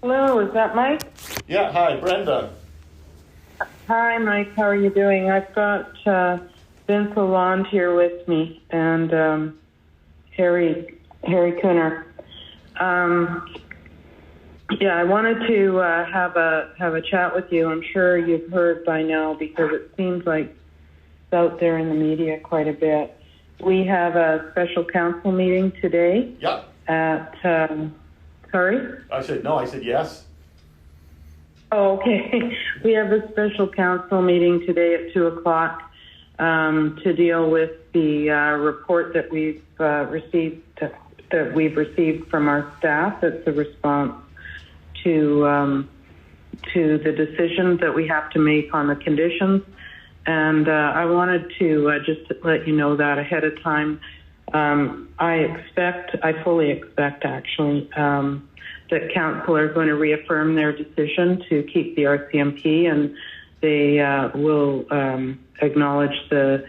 Hello, is that Mike? Yeah, hi, Brenda. Hi, Mike. How are you doing? I've got Vince Lalonde here with me and Harry Cooner. Yeah, I wanted to have a chat with you. I'm sure you've heard by now because it seems like it's out there in the media quite a bit. We have a special council meeting today. Yeah. At sorry? I said yes. Oh, okay. We have a special council meeting today at 2:00 to deal with the report that we've received from our staff. It's a response to the decisions that we have to make on the conditions. And I wanted to just let you know that ahead of time. I fully expect actually, that council are going to reaffirm their decision to keep the RCMP, and they will acknowledge the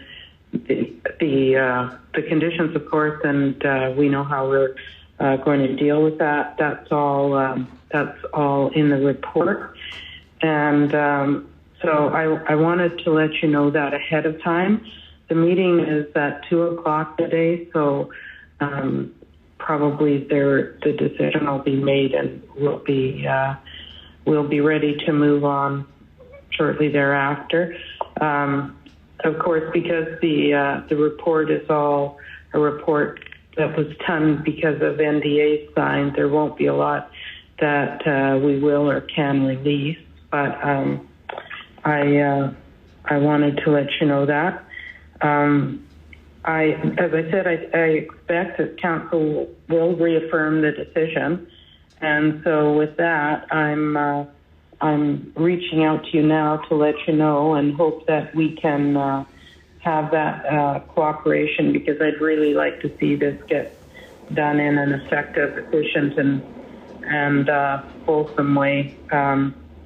conditions, of course, and we know how we're going to deal with that. That's all in the report, and so I wanted to let you know that ahead of time. The meeting is at 2:00 today, so probably the decision will be made, and we'll be ready to move on shortly thereafter. Of course, because the report is all a report that was done because of NDA signed, there won't be a lot that we will or can release. But I wanted to let you know that. As I said, I expect that council will reaffirm the decision, and so with that, I'm reaching out to you now to let you know and hope that we can have that cooperation, because I'd really like to see this get done in an effective, efficient, and wholesome way,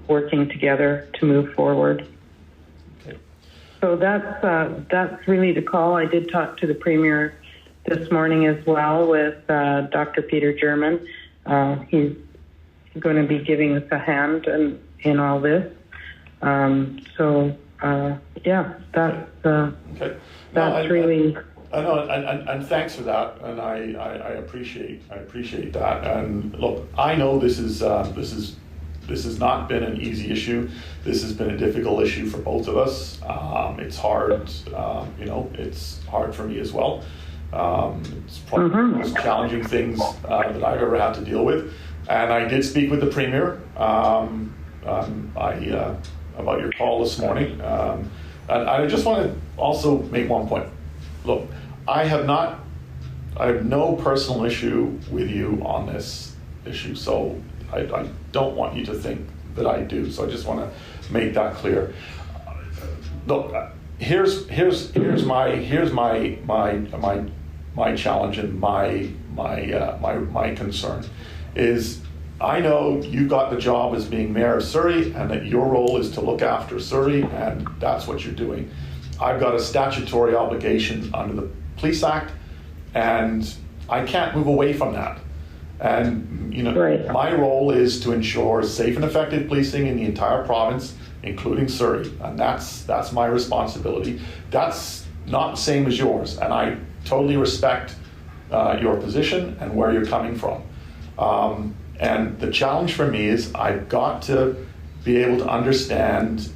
working together to move forward. So that's really the call. I did talk to the Premier this morning as well with Dr. Peter German. He's going to be giving us a hand in all this. Yeah, that's okay. that's really. I know, and thanks for that, and I appreciate that. And look, I know this has not been an easy issue. This has been a difficult issue for both of us. It's hard, it's hard for me as well. It's probably the most challenging things that I've ever had to deal with. And I did speak with the Premier about your call this morning. And I just want to also make one point. Look, I have no personal issue with you on this issue, so I don't want you to think that I do. So I just want to make that clear. Look, here's my challenge and my concern is, I know you got the job as being Mayor of Surrey, and that your role is to look after Surrey, and that's what you're doing. I've got a statutory obligation under the Police Act, and I can't move away from that. And right. My role is to ensure safe and effective policing in the entire province, including Surrey, and that's my responsibility. That's not the same as yours, and I totally respect your position and where you're coming from. And the challenge for me is I've got to be able to understand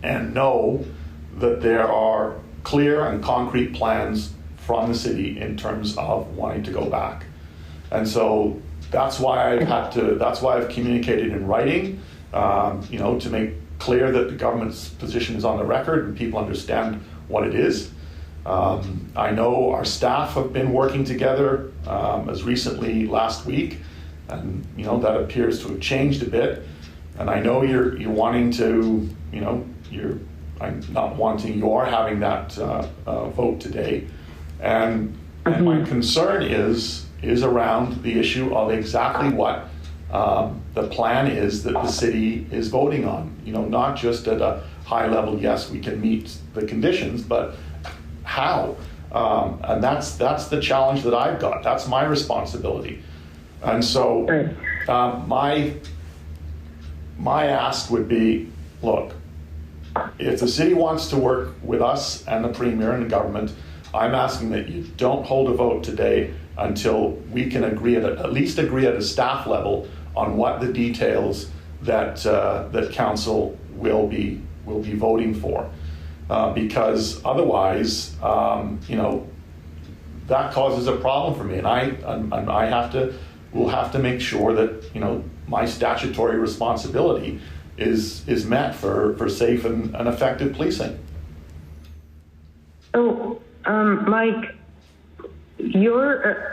and know that there are clear and concrete plans from the city in terms of wanting to go back. And so that's why I've communicated in writing, to make clear that the government's position is on the record and people understand what it is. I know our staff have been working together as recently last week, and that appears to have changed a bit. And I know you're wanting to, I'm not wanting, you are having that vote today, and my concern is around the issue of exactly what the plan is that the city is voting on. Not just at a high level, yes, we can meet the conditions, but how? And that's the challenge that I've got. That's my responsibility. And so Right. my ask would be, look, if the city wants to work with us and the Premier and the government, I'm asking that you don't hold a vote today until we can agree at least agree at a staff level on what the details that that council will be voting for, because otherwise, that causes a problem for me, and we'll have to make sure that my statutory responsibility is met for safe and effective policing. So, Mike,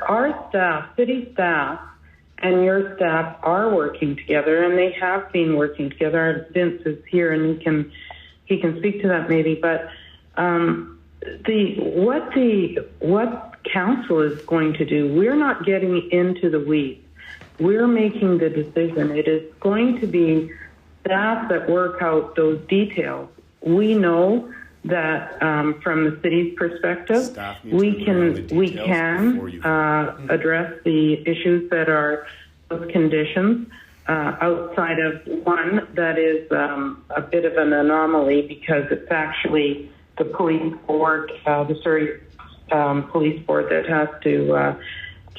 our staff, city staff, and your staff are working together, and they have been working together. Vince is here, and he can speak to that maybe. But what council is going to do, we're not getting into the weeds. We're making the decision. It is going to be staff that work out those details. We know that from the city's perspective, we can address the issues that are those conditions outside of one that is a bit of an anomaly, because it's actually the police board, the Surrey police board, that has to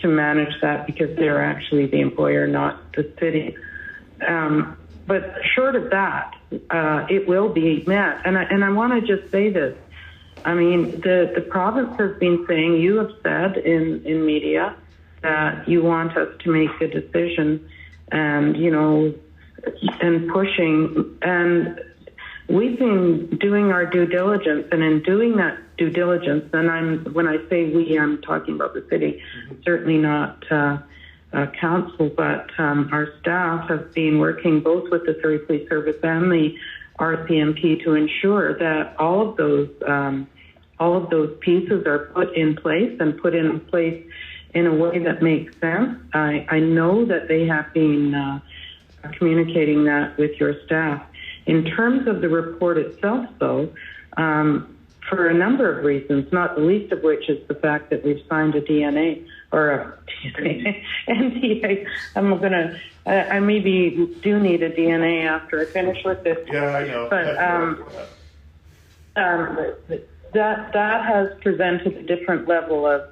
manage that, because they're actually the employer, not the city. But short of that, it will be met. And I want to just say this. I mean, the province has been saying, you have said in media, that you want us to make a decision, and, and pushing. And we've been doing our due diligence, and in doing that due diligence, and when I say we, I'm talking about the city, certainly not council, but our staff have been working both with the Surrey Police Service and the RCMP to ensure that all of those pieces are put in place in a way that makes sense. I know that they have been communicating that with your staff. In terms of the report itself, though, for a number of reasons, not the least of which is the fact that we've signed a DNA or a NDA. I maybe do need a DNA after I finish with this. Yeah, I know. But that has presented a different level of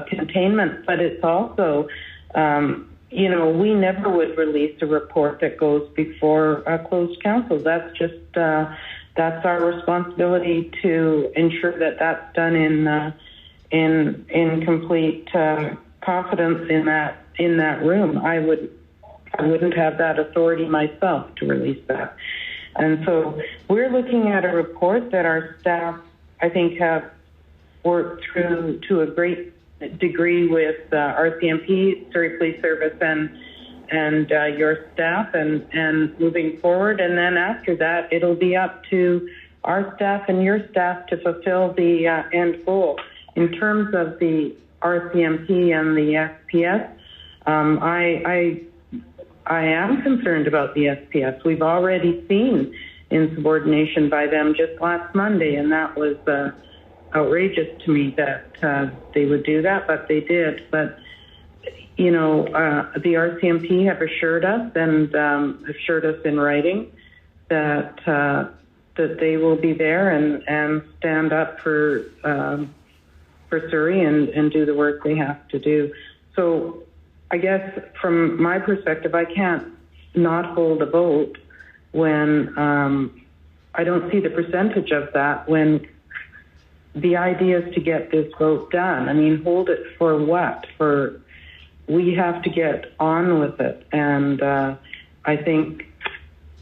containment, but it's also, we never would release a report that goes before a closed council. That's just that's our responsibility to ensure that that's done in complete confidence in that room. I wouldn't have that authority myself to release that. And so we're looking at a report that our staff, I think, have worked through to a great degree with RCMP, Surrey Police Service, and your staff, and moving forward. And then after that, it'll be up to our staff and your staff to fulfill the end goal. In terms of the RCMP and the SPS, I am concerned about the SPS. We've already seen insubordination by them just last Monday, and that was outrageous to me that they would do that, but they did. But, the RCMP have assured us, and assured us in writing, that they will be there and stand up for Surrey and do the work they have to do. So I guess from my perspective, I can't not hold a vote when I don't see the percentage of that, when the idea is to get this vote done. I mean, hold it for what? We have to get on with it. And I think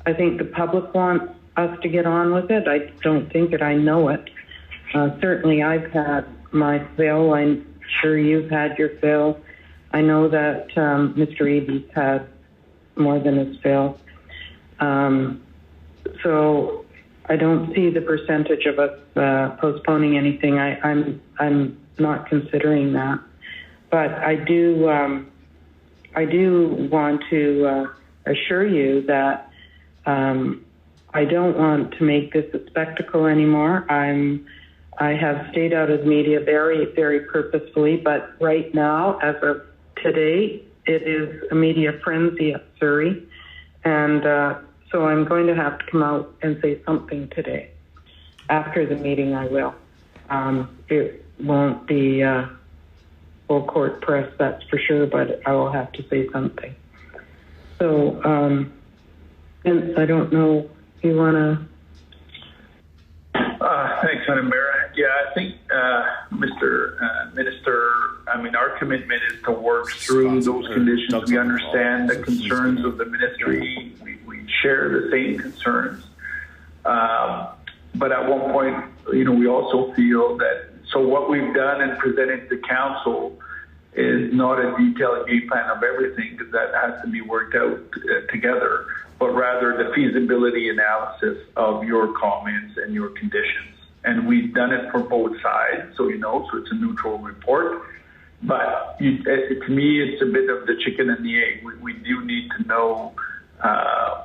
the public wants us to get on with it. I don't think it. I know it. Certainly I've had my fill. I'm sure you've had your fill. I know that Mr. Eby's had more than his fill. So I don't see the percentage of us postponing anything. I'm not considering that. But I do want to assure you that I don't want to make this a spectacle anymore. I have stayed out of media very, very purposefully, but right now, as of today it is a media frenzy at Surrey, and so I'm going to have to come out and say something today. After the meeting, I will. It won't be full court press, that's for sure, but I will have to say something. So, Vince, I don't know if you want to... Thanks, Madam Mayor. Yeah, I think, Mr. Minister, I mean, our commitment is to work through those conditions. We understand the concerns of the ministry. We share the same concerns. But at one point, we also feel that, so what we've done and presented to council is not a detailed game plan of everything, because that has to be worked out together, but rather the feasibility analysis of your comments and your conditions. And we've done it for both sides, so so it's a neutral report. But to me, it's a bit of the chicken and the egg. We do need to know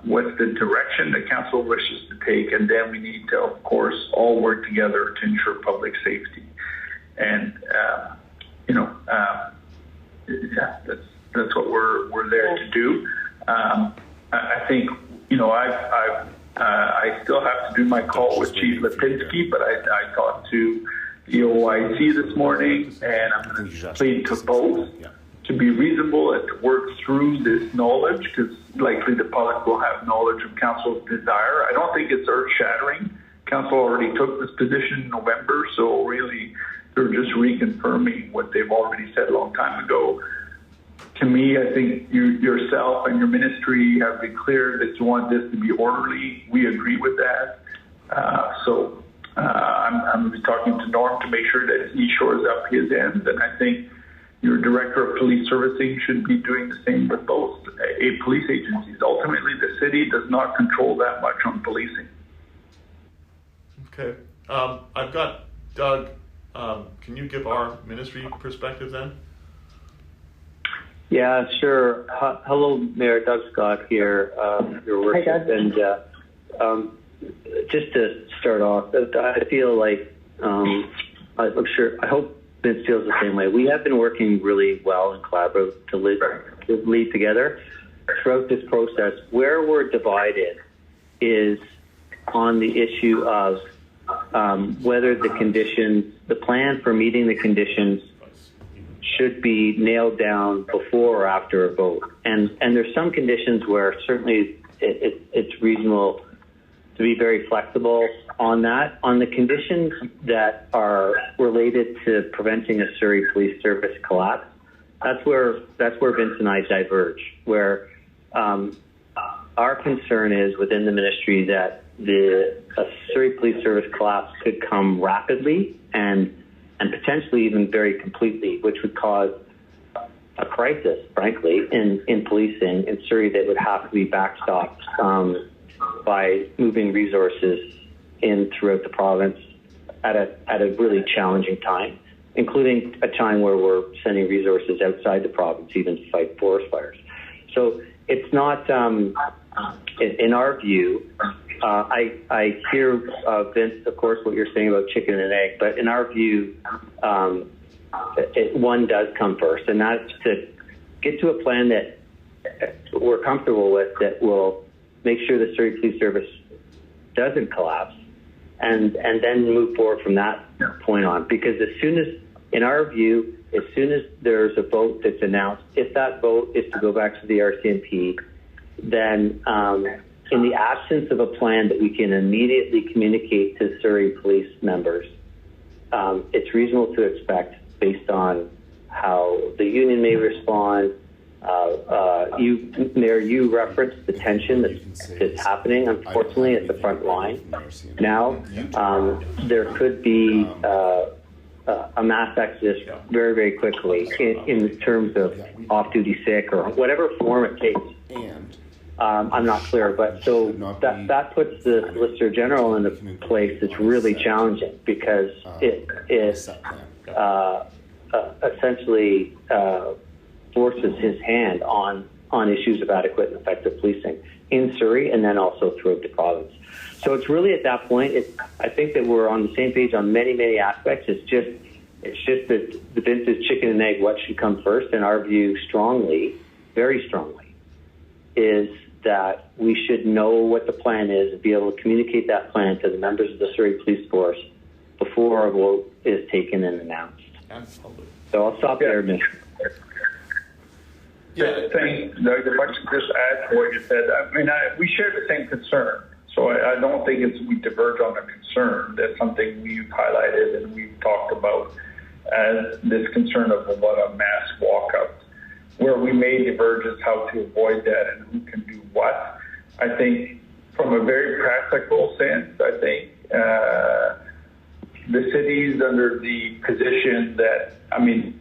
what's the direction the council wishes to take, and then we need to, of course, all work together to ensure public safety. And that's what we're there to do. I think I still have to do my call with Chief Lipinski, but I talked to the OIC this morning, and I'm going to plead to both to be reasonable and to work through this knowledge, because likely the public will have knowledge of council's desire. I don't think it's earth-shattering. Council already took this position in November, so really they're just reconfirming what they've already said a long time ago. To me, I think you yourself and your ministry have been clear that you want this to be orderly. We agree with that. So I'm going to be talking to Norm to make sure that he shores up his end. And I think your director of police servicing should be doing the same with both police agencies. Ultimately, the city does not control that much on policing. Okay. I've got Doug. Can you give our ministry perspective then? Yeah, sure. Hello, Mayor. Doug Scott here, your worship. And just to start off, I feel like I'm sure. I hope Vince feels the same way. We have been working really well and collaboratively together throughout this process. Where we're divided is on the issue of whether the conditions, the plan for meeting the conditions, should be nailed down before or after a vote. And there's some conditions where certainly it's reasonable to be very flexible on that. On the conditions that are related to preventing a Surrey police service collapse, that's where Vince and I diverge, where our concern is within the ministry that a Surrey police service collapse could come rapidly and potentially even very completely, which would cause a crisis, frankly, in policing in Surrey that would have to be backstopped by moving resources in throughout the province at a really challenging time, including a time where we're sending resources outside the province even to fight forest fires. So it's not, in our view, I hear, Vince, of course, what you're saying about chicken and egg, but in our view, one does come first, and that's to get to a plan that we're comfortable with that will make sure the Surrey Police Service doesn't collapse, and then move forward from that point on. Because as soon as, in our view, as soon as there's a vote that's announced, if that vote is to go back to the RCMP, then in the absence of a plan that we can immediately communicate to Surrey police members, it's reasonable to expect, based on how the union may respond. Mayor, you referenced the tension that's happening, unfortunately, at the front line. Now, there could be a mass exodus very, very quickly in terms of off-duty sick or whatever form it takes. I'm not clear, but so that puts the Solicitor General in a place that's really challenging, because it essentially forces his hand on issues of adequate and effective policing in Surrey and then also throughout the province. So it's really at that point, I think that we're on the same page on many, many aspects. It's just It's just that the Vince's chicken and egg, what should come first, in our view, strongly, very strongly, is that we should know what the plan is and be able to communicate that plan to the members of the Surrey Police Force before a vote is taken and announced. Absolutely. So I'll stop there, Mr. Yeah, thanks, Doug. If I could just add to what you said, I mean, we share the same concern. So I don't think we diverge on the concern. That's something we've highlighted and we've talked about as this concern of what a mass walkout. Where we may diverge is how to avoid that and who can do what. I think from a very practical sense, I think the city's under the position that, I mean,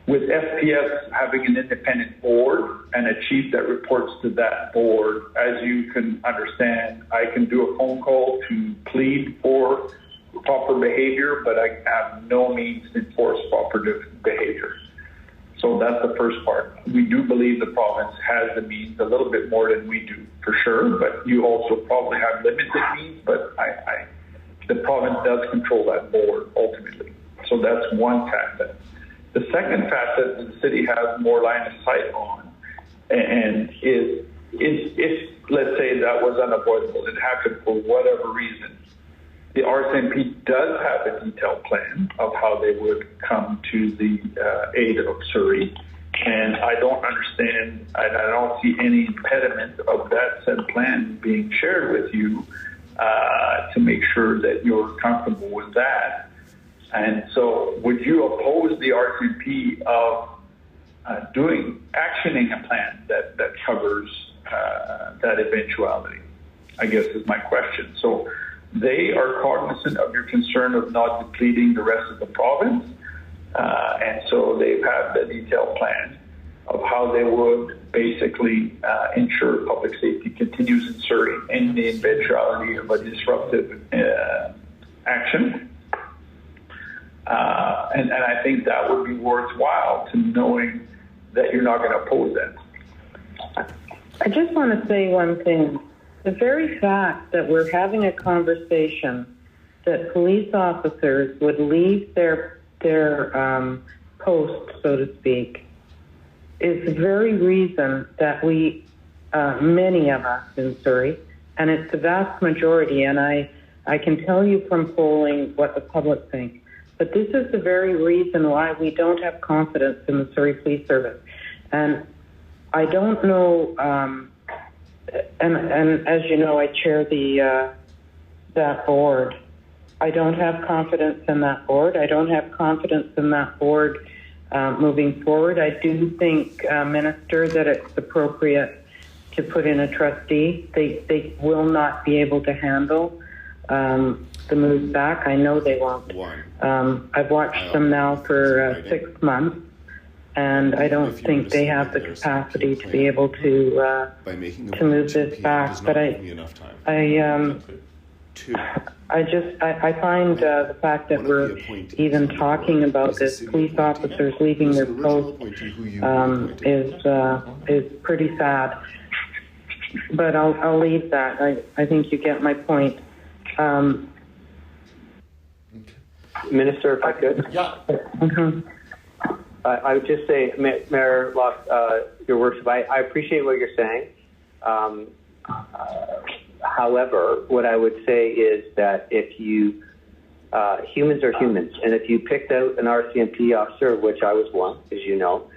with FPS having an independent board and a chief that reports to that board, as you can understand, I can do a phone call to plead for proper behavior, but I have no means to enforce proper behavior. So that's the first part. We do believe the province has the means, a little bit more than we do, for sure, but you also probably have limited means, but the province does control that board ultimately. So that's one facet. The second facet that the city has more line of sight on, and is if, let's say, that was unavoidable, it happened for whatever reason, the RCMP does have a detailed plan of how they would come to the aid of Surrey, and I don't understand, I don't see any impediment of that said plan being shared with you to make sure that you're comfortable with that. And so would you oppose the RCMP of actioning a plan that covers that eventuality, I guess is my question. So they are cognizant of your concern of not depleting the rest of the province, and so they've had the detailed plan of how they would basically ensure public safety continues in Surrey in the eventuality of a disruptive action. And I think that would be worthwhile to knowing that you're not going to oppose that. I just want to say one thing. The very fact that we're having a conversation that police officers would leave their post, so to speak, is the very reason that we, many of us in Surrey, and it's the vast majority, and I can tell you from polling what the public thinks, but this is the very reason why we don't have confidence in the Surrey Police Service. And I don't know, and as you know, I chair that board. I don't have confidence in that board. I don't have confidence in that board moving forward. I do think, Minister, that it's appropriate to put in a trustee. They will not be able to handle the move back. I know they won't. I've watched them now for 6 months, and I don't think they have the capacity to be able to move this back. But I find the fact that we're even talking about this, police officers leaving their post, is pretty sad. But I'll leave that. I think you get my point. Minister, if I could. Yeah. Mm-hmm. I would just say, Mayor Locke, your worship, I appreciate what you're saying. However, what I would say is that if you, humans are humans, and if you picked out an RCMP officer, of which I was one, as you know,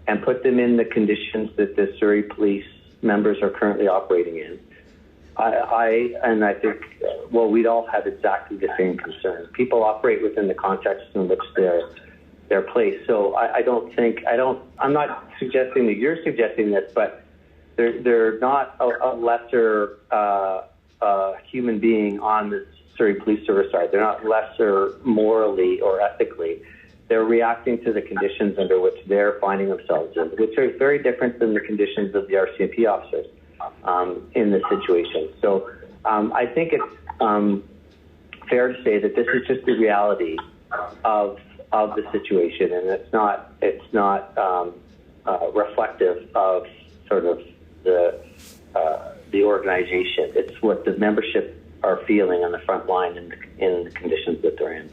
and put them in the conditions that the Surrey police members are currently operating in, I think, well, we'd all have exactly the same concerns. People operate within the context in which they're placed. So I'm not suggesting that you're suggesting this, but they're not a lesser human being on the Surrey Police Service side. They're not lesser morally or ethically. They're reacting to the conditions under which they're finding themselves in, which are very different than the conditions of the RCMP officers in this situation. So I think it's fair to say that this is just the reality of the situation, and it's not reflective of sort of the organization. It's what the membership are feeling on the front line in the conditions that they're in.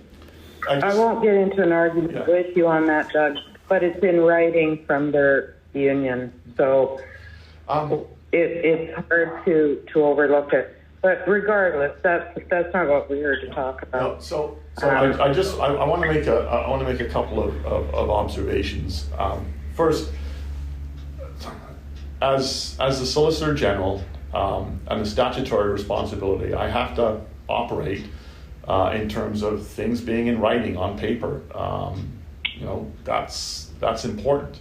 I won't get into an argument with you on that, Doug, but it's in writing from their union, so it's hard to overlook it. But regardless, that's not what we're here to talk about. No, so I want to make a couple of observations. First, as the Solicitor General and the statutory responsibility, I have to operate in terms of things being in writing on paper. That's important.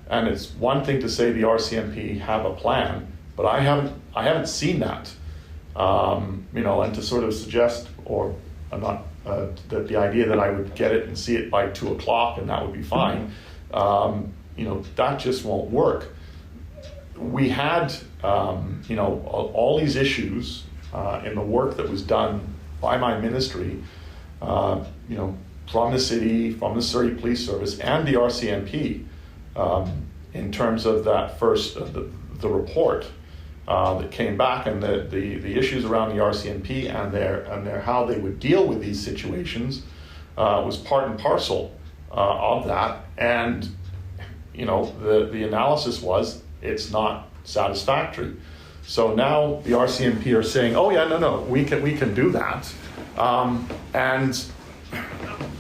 And it's one thing to say the RCMP have a plan, but I haven't seen that. And to sort of suggest, or not that the idea that I would get it and see it by 2:00 and that would be fine, that just won't work. We had, all these issues in the work that was done by my ministry, from the city, from the Surrey Police Service, and the RCMP, in terms of that first, the report that came back, and the issues around the RCMP and their how they would deal with these situations was part and parcel of that. And the analysis was it's not satisfactory. So now the RCMP are saying, oh yeah, no, we can do that,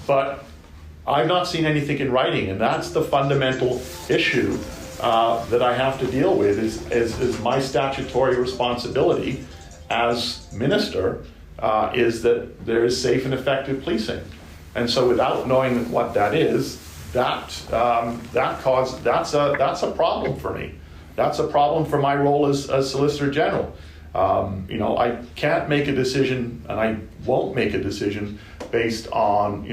but I've not seen anything in writing, and that's the fundamental issue that I have to deal with. Is my statutory responsibility as minister is that there is safe and effective policing, and so without knowing what that is, that's a problem for me. That's a problem for my role as Solicitor General. I can't make a decision, and I won't make a decision based on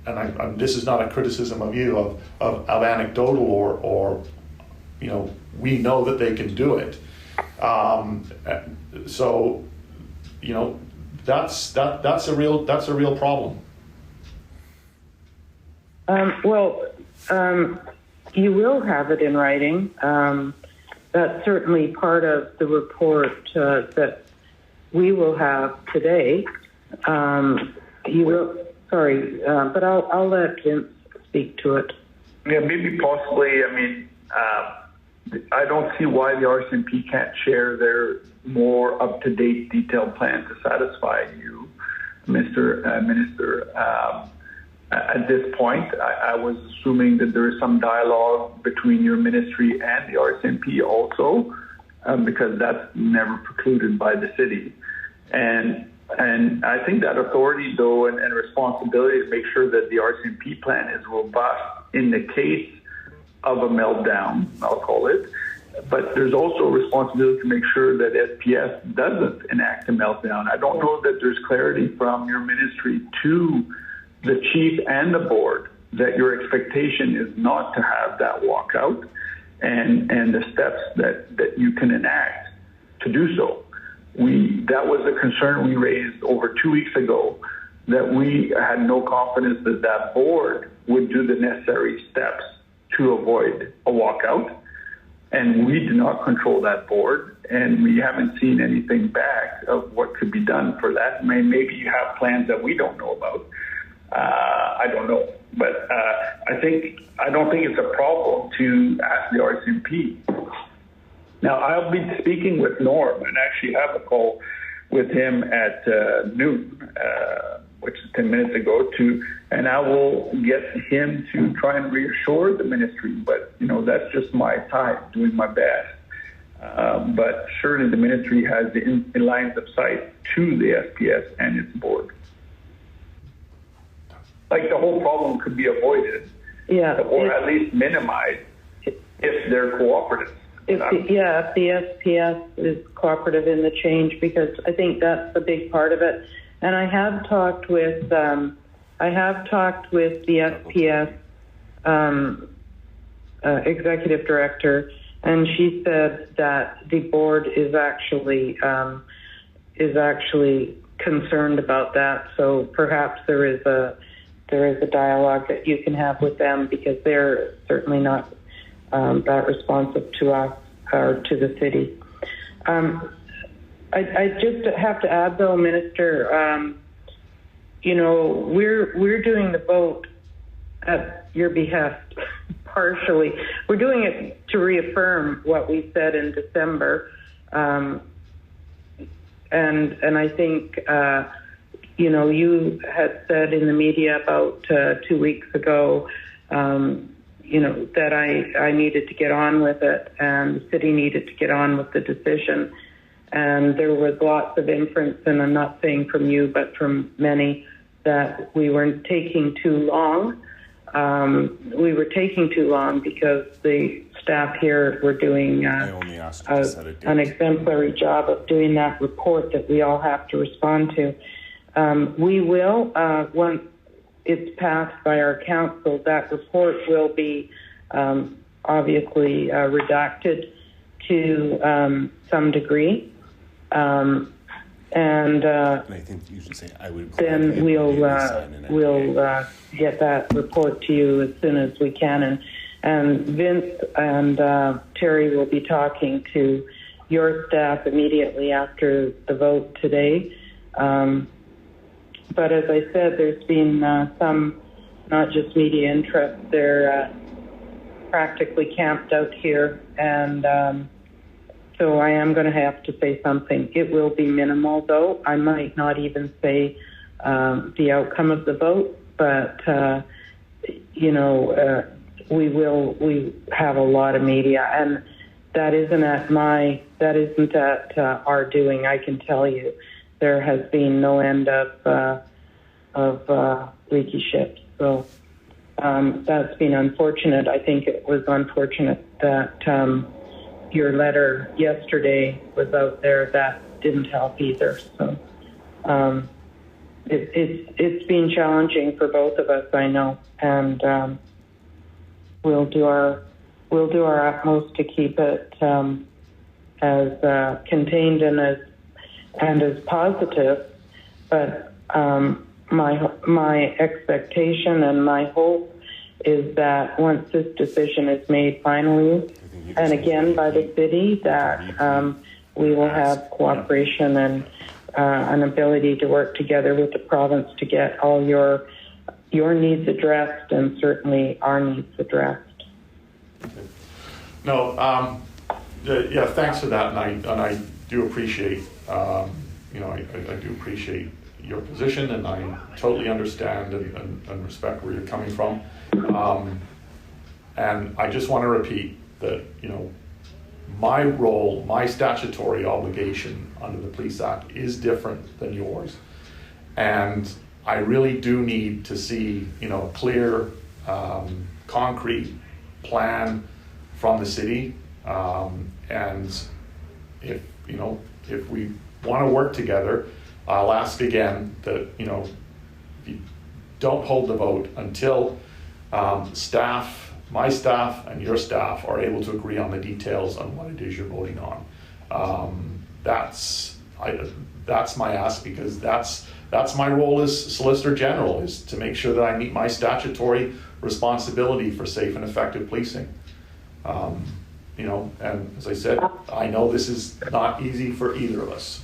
and this is not a criticism of you of anecdotal or we know that they can do it. So that's a real problem. You will have it in writing. That's certainly part of the report that we will have today. You will. Sorry, but I'll let Vince speak to it. Yeah, maybe possibly. I mean, I don't see why the RCMP can't share their more up-to-date, detailed plan to satisfy you, Mr. Minister. At this point, I was assuming that there is some dialogue between your ministry and the RCMP also, because that's never precluded by the city. And I think that authority, though, and responsibility to make sure that the RCMP plan is robust in the case of a meltdown, I'll call it. But there's also a responsibility to make sure that SPS doesn't enact a meltdown. I don't know that there's clarity from your ministry to the chief and the board that your expectation is not to have that walkout and the steps that you can enact to do so. That was a concern we raised over 2 weeks ago, that we had no confidence that that board would do the necessary steps to avoid a walkout. And we do not control that board, and we haven't seen anything back of what could be done for that. Maybe you have plans that we don't know about. I don't know. But I don't think it's a problem to ask the RCMP. Now, I'll be speaking with Norm, and actually have a call with him at noon, which is 10 minutes ago, and I will get him to try and reassure the ministry. But, that's just my time, doing my best. But surely the ministry has the lines of sight to the SPS and its board. Like, the whole problem could be avoided, or at least minimized if they're cooperative. If the SPS is cooperative in the change, because I think that's a big part of it. And I have talked with the SPS executive director, and she said that the board is actually concerned about that. So perhaps there is a dialogue that you can have with them, because they're certainly not that responsive to us or to the city. I just have to add, though, Minister, we're doing the vote at your behest, partially. We're doing it to reaffirm what we said in December. And I think, you had said in the media about 2 weeks ago, that I needed to get on with it and the city needed to get on with the decision. And there was lots of inference, and I'm not saying from you, but from many, that we were taking too long. We were taking too long because the staff here were doing an exemplary job of doing that report that we all have to respond to. We will, once it's passed by our council, that report will be obviously redacted to some degree. And I think you should say I would. Then we'll get that report to you as soon as we can, and Vince and Terry will be talking to your staff immediately after the vote today. But as I said, there's been some, not just media interest. They're practically camped out here, and so I am going to have to say something. It will be minimal, though. I might not even say the outcome of the vote, but we have a lot of media, and that isn't at our doing. I can tell you, there has been no end of leaky ships. So that's been unfortunate. I think it was unfortunate that your letter yesterday was out there. That didn't help either. So it's been challenging for both of us, I know, and we'll do our utmost to keep it as contained and as positive. But my expectation and my hope is that once this decision is made finally, and again by the city, that we will have cooperation and an ability to work together with the province to get all your needs addressed, and certainly our needs addressed. No, yeah, thanks for that, and I do appreciate, I do appreciate your position, and I totally understand and respect where you're coming from. And I just want to repeat that, my role, my statutory obligation under the Police Act is different than yours. And I really do need to see, a clear, concrete plan from the city. And if we want to work together, I'll ask again that, if you don't hold the vote until my staff and your staff are able to agree on the details on what it is you're voting on. That's my ask, because that's my role as Solicitor General, is to make sure that I meet my statutory responsibility for safe and effective policing. And as I said, I know this is not easy for either of us.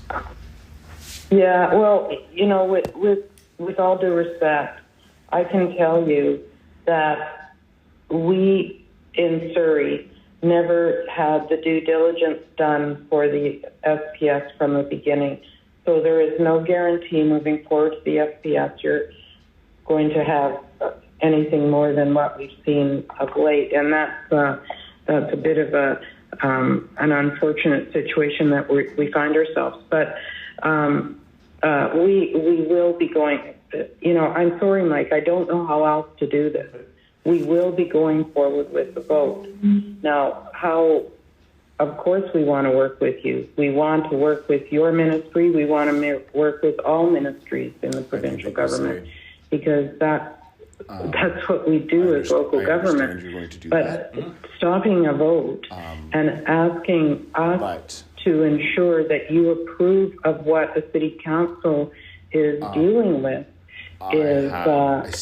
Yeah, well, with all due respect, I can tell you that we in Surrey never had the due diligence done for the SPS from the beginning. So there is no guarantee moving forward to the SPS you're going to have anything more than what we've seen of late. And that's a bit of an unfortunate situation that we find ourselves. But we will be going, I'm sorry, Mike, I don't know how else to do this. We will be going forward with the vote. Now, of course we want to work with you. We want to work with your ministry. We want to work with all ministries in the provincial government, because that's what we do as local government. But stopping a vote and asking us to ensure that you approve of what the city council is dealing with is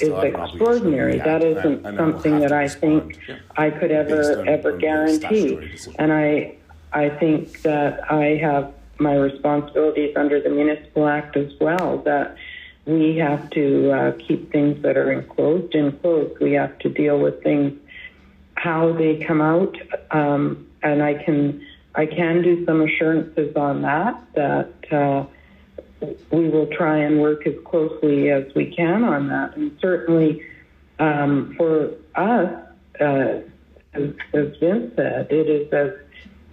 extraordinary. That isn't something that I think I could ever guarantee. And I think that I have my responsibilities under the Municipal Act as well, that we have to keep things that are enclosed. We have to deal with things how they come out, and I can do some assurances on that we will try and work as closely as we can on that. And certainly for us, as Vince said, it is as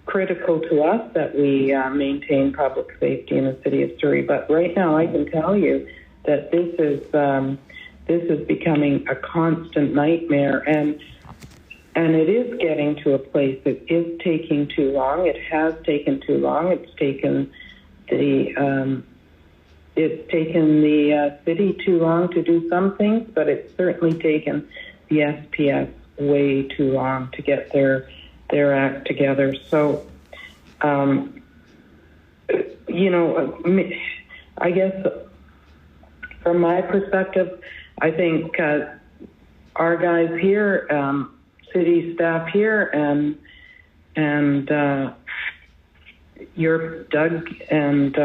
critical to us that we maintain public safety in the city of Surrey. But right now, I can tell you that this is becoming a constant nightmare, and it is getting to a place that is taking too long. It has taken too long. It's taken the city too long to do some things, but it's certainly taken the SPS way too long to get their act together. So, I guess from my perspective, I think our guys here, city staff here, and your Doug and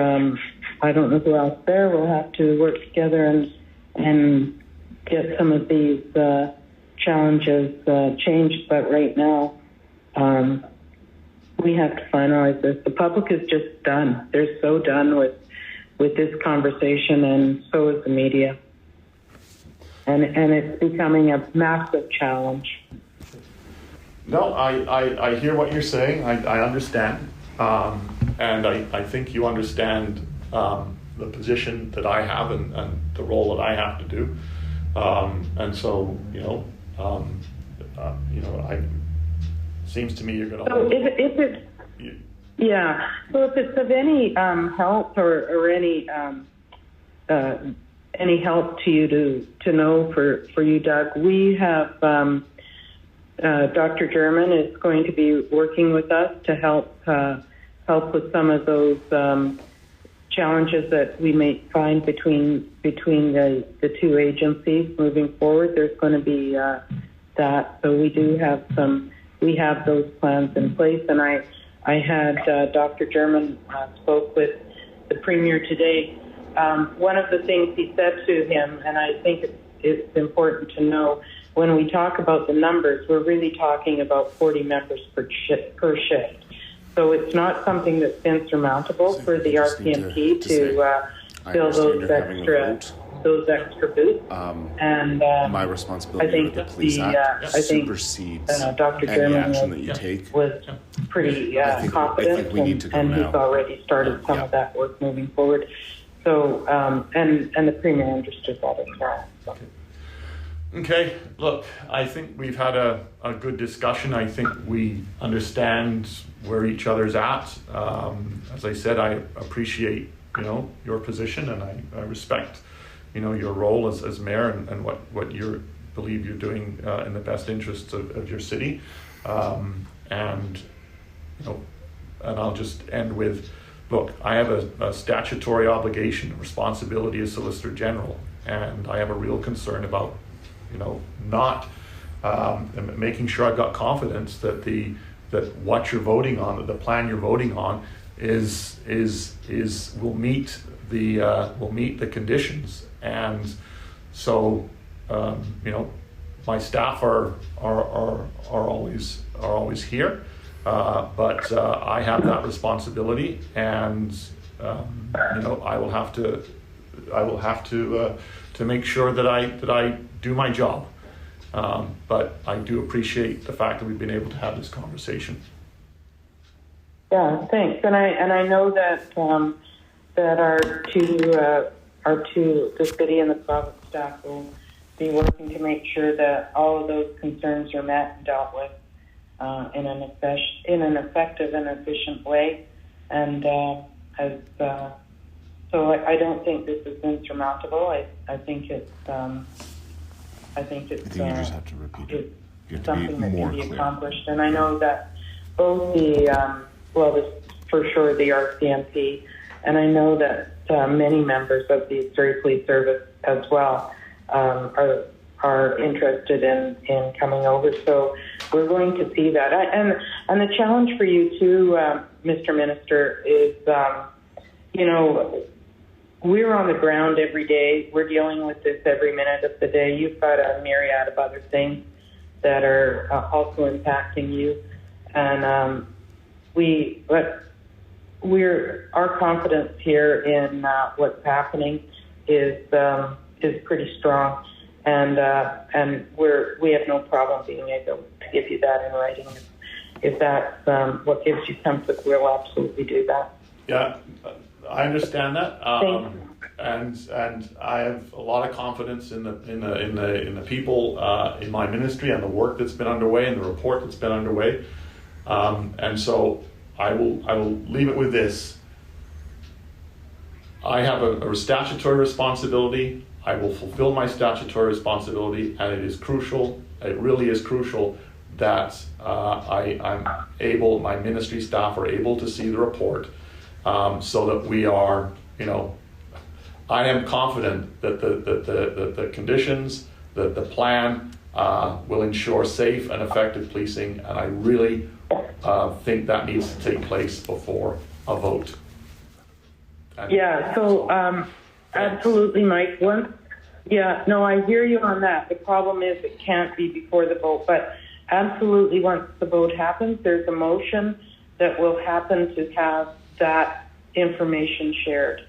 I don't know who else there, will have to work together and get some of these challenges changed. But right now, we have to finalize this. The public is just done. They're so done with this conversation, and so is the media. And it's becoming a massive challenge. No, I hear what you're saying. I understand. And I think you understand the position that I have and the role that I have to do. And so, seems to me you're going to. So if it's yeah, so if it's of any help or any help to you to know for you, Doug, we have Dr. German is going to be working with us to help with some of those challenges that we may find between the two agencies moving forward. There's going to be that, so we have those plans in place, and I had Dr. German spoke with the Premier today. One of the things he said to him, and I think it's important to know, when we talk about the numbers, we're really talking about 40 members per shift. So it's not something that's insurmountable for the RCMP to fill those extra booths. And my responsibility I think with the Police Act supersedes Dr. any German action that you take. was pretty confident, I think we need to go and now. he's already started some of that work moving forward. So, and the Premier understood that as well. So. Okay, look, I think we've had a good discussion. I think we understand where each other's at. As I said, I appreciate, your position, and I respect, your role as mayor and what you believe you're doing in the best interests of your city. And I'll just end with, look, I have a statutory obligation, a responsibility as Solicitor General, and I have a real concern about not making sure I've got confidence that what you're voting on, that the plan you're voting on, will meet the conditions. And so my staff are always here, but I have that responsibility, and I will have to make sure that I do my job. But I do appreciate the fact that we've been able to have this conversation. Yeah, thanks. And I know that our two the city and the province staff will be working to make sure that all of those concerns are met and dealt with in an effective and efficient way. And so I don't think this is insurmountable. I think it's I think you just have to repeat it. You have to something be that more can be clear. accomplished. And I know that both for sure the RCMP, and I know that many members of the Surrey Police Service as well are interested in coming over. So we're going to see that. And the challenge for you too, Mr. Minister, is, we're on the ground every day. We're dealing with this every minute of the day. You've got a myriad of other things that are also impacting you. And our confidence here in what's happening is pretty strong. And we have no problem being able to give you that in writing. If that's what gives you comfort, we'll absolutely do that. Yeah, I understand that, Thank you. and I have a lot of confidence in the people in my ministry and the work that's been underway and the report that's been underway, and so I will leave it with this. I have a statutory responsibility. I will fulfill my statutory responsibility, and it is crucial. It really is crucial that my ministry staff are able to see the report, so that we are, I am confident that the conditions, that the plan will ensure safe and effective policing, and I really think that needs to take place before a vote. Absolutely, Mike. I hear you on that. The problem is it can't be before the vote, but absolutely once the vote happens, there's a motion that will happen to have that information shared.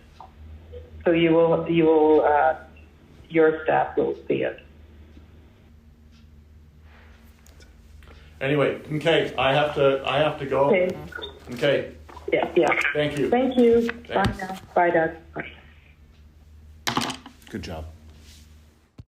So your staff will see it. Anyway, okay, I have to go. Okay. Yeah. Thank you. Thank you. Thanks. Bye now. Bye, Doug. Bye. Good job.